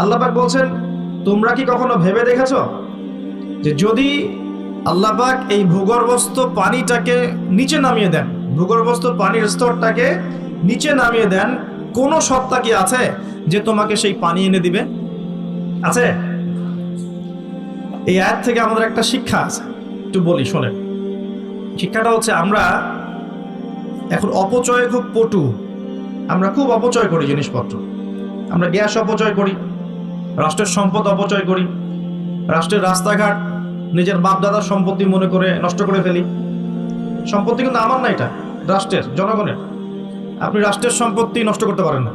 আল্লাহ পাক বলছেন, তোমরা কি কখনো ভেবে দেখেছো যে যদি আল্লাহ পাক এই ভূগর্ভস্থ পানিটাকে নিচে নামিয়ে দেন, ভূগর্ভস্থ পানির স্তরটাকে নিচে নামিয়ে দেন, কোন সত্তা কি আছে যে তোমাকে সেই পানি এনে দিবে? আছে? এই আয়াত থেকে আমাদের একটা শিক্ষা আছে, একটু বলি শোনেন। শিক্ষাটা হচ্ছে, আমরা এখন অপচয়ে খুব পটু, আমরা খুব অপচয় করি জিনিসপত্র। আমরা গ্যাস অপচয় করি, রাষ্ট্রের সম্পদ অপচয় করি, রাষ্ট্রের রাস্তাঘাট নিজের বাপদাদার সম্পত্তি মনে করে নষ্ট করে ফেলি। সম্পত্তি কিন্তু আমার না, এটা রাষ্ট্রের, জনগণের। আপনি রাষ্ট্রের সম্পত্তি নষ্ট করতে পারেন না,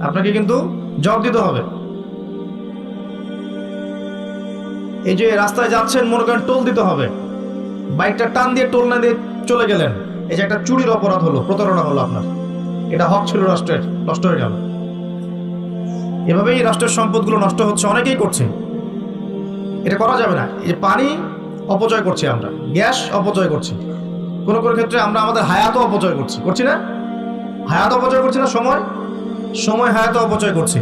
আপনাকে কিন্তু জবাব দিতে হবে। এই যে রাস্তায় যাচ্ছেন, মনে করেন টোল দিতে হবে, বাইকটা টান দিয়ে টোল না দিয়ে চলে গেলেন, এই যে একটা চুরির অপরাধ হলো, প্রতারণা হলো আপনার, এটা হক ছিল রাষ্ট্রের, নষ্ট হয়ে গেল। এভাবেই রাষ্ট্রের সম্পদগুলো নষ্ট হচ্ছে, অনেকেই করছে। এটা করা যাবে না। এই পানি অপচয় করছি আমরা, গ্যাস অপচয় করছি, কোনো কোনো ক্ষেত্রে আমরা আমাদের হায়াতও অপচয় করছি, করছি না? হায়াত অপচয় করছি না, সময় হায়াতও অপচয় করছি,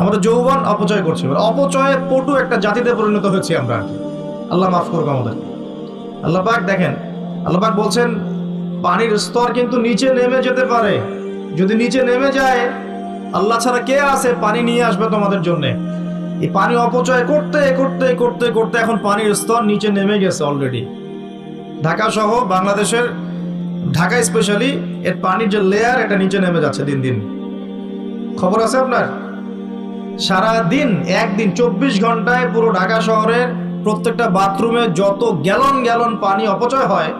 আমাদের যৌবন অপচয় করছি। অপচয়ে পটু একটা জাতিতে পরিণত হয়েছি আমরা আর কি। আল্লাহ মাফ করবো আমাদের। আল্লাহ পাক দেখেন, আল্লাহ পাক বলছেন পানির স্তর কিন্তু নিচে নেমে যেতে পারে। যদি নিচে নেমে যায়, আল্লাহ ছাড়া কে আছে পানি নিয়ে আসবে তোমাদের জন্য? এই পানি অপচয় করতে করতে করতে করতে এখন পানির স্তর নিচে নেমে গেছে অলরেডি। ঢাকা সহ বাংলাদেশের, ঢাকা স্পেশালি, এর পানির যে লেয়ার, এটা নিচে নেমে যাচ্ছে দিন দিন। খবর আছে আপনার? সারা দিন, একদিন 24 ঘন্টায় পুরো ঢাকা শহরের প্রত্যেকটা বাথরুমে যত গ্যালন গ্যালন পানি অপচয় হয়,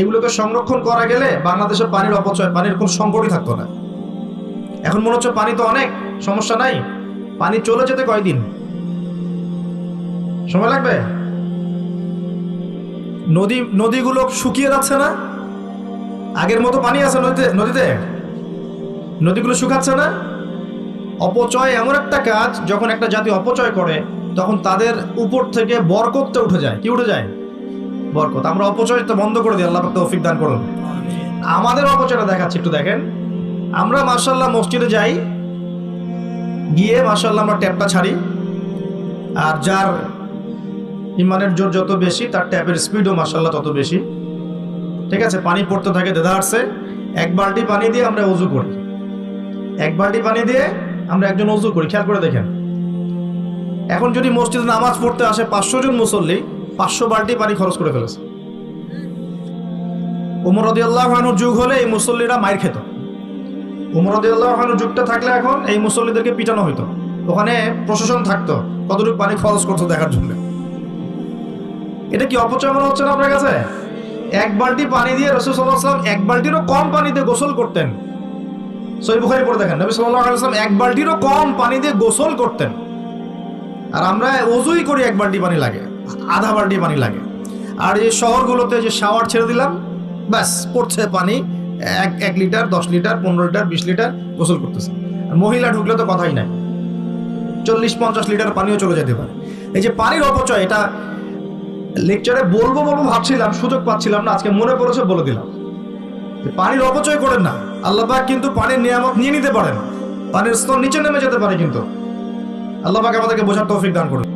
এগুলোকে সংরক্ষণ করা গেলে বাংলাদেশের পানির অপচয়, পানির কোনো সংকটই থাকতো না। এখন মনে হচ্ছে পানি তো অনেক, সমস্যা নাই। পানি চলে যেতে কয়দিন সময় লাগবে? নদীগুলো শুকিয়ে যাচ্ছে না? আগের মতো পানি আছে নদীতে? নদীগুলো শুকাচ্ছে না? অপচয় এমন একটা কাজ, যখন একটা জাতি অপচয় করে তখন তাদের উপর থেকে বরকতটা উঠে যায়। কি উঠে যায়? বরকত। আমরা অপচয়টা বন্ধ করে দিই, আল্লাহ পাক তৌফিক দান করুন। আমাদের অপচয়টা দেখাচ্ছি, একটু দেখেন। আমরা মাশাআল্লাহ মসজিদে যাই, গিয়ে মাশাআল্লাহ আমরা ট্যাপটা ছাড়ি, আর যার ইমানের জোর যত বেশি, তার ট্যাপের স্পিডও মাশাআল্লাহ তত বেশি। ঠিক আছে, পানি পড়তে থাকে দেদারসে। এক বালতি পানি দিয়ে আমরা ওযু করি, এক বালতি পানি দিয়ে আমরা একজন ওযু করি। খেয়াল করে দেখেন, এখন যদি মসজিদে নামাজ পড়তে আসে 500 জন মুসল্লি, 500 বালতি পানি খরচ করে ফেলেছে। ওমর রাদিয়াল্লাহু আনহুর যুগ হলে এই মুসল্লিরা মাইর খেত। ওমর রাদিয়াল্লাহু আনহুর যুগটা থাকলে এখন এই মুসল্লিদেরকে পিটানো হইতো। ওখানে প্রশাসন থাকতো কতটুকু পানি খরচ করতো দেখার জন্য। এটা কি অপচয় মনে হচ্ছে না আপনার কাছে? এক বালতি পানি দিয়ে রাসূল সাল্লাল্লাহু আলাইহি ওয়াসাল্লাম এক বালতিরও কম পানি দিয়ে গোসল করতেন। সহিহ বুখারী পড়ে দেখেন, নবী সাল্লাল্লাহু আলাইহি ওয়াসাল্লাম এক বালতিরও কম পানি দিয়ে গোসল করতেন। আর আমরা ওযুই করি, এক বালতি পানি লাগে, আধা বালতি পানি লাগে। আর এই শহরগুলোতে যে শাওয়ার ছেড়ে দিলাম, ব্যাস পড়ছে পানি 1 লিটার, 10 লিটার, 15 লিটার, 20 লিটার গোসল করতেছে। আর মহিলা ঢুকলে তো কথাই নাই, 40-50 লিটার পানিও চলে যেতে পারে। এই যে পানির অপচয়, এটা লেকচারে বলবো ভাবছিলাম, সুযোগ পাচ্ছিলাম না, আজকে মনে পড়েছে বলে দিলাম। পানির অপচয় করেন না। আল্লাহ পাক কিন্তু পানির নিয়ামত নিয়ে নিতে পারেন, পানির স্তর নিচে নেমে যেতে পারে, কিন্তু আল্লাহ পাক আমাদেরকে বোঝার তৌফিক দান করুন।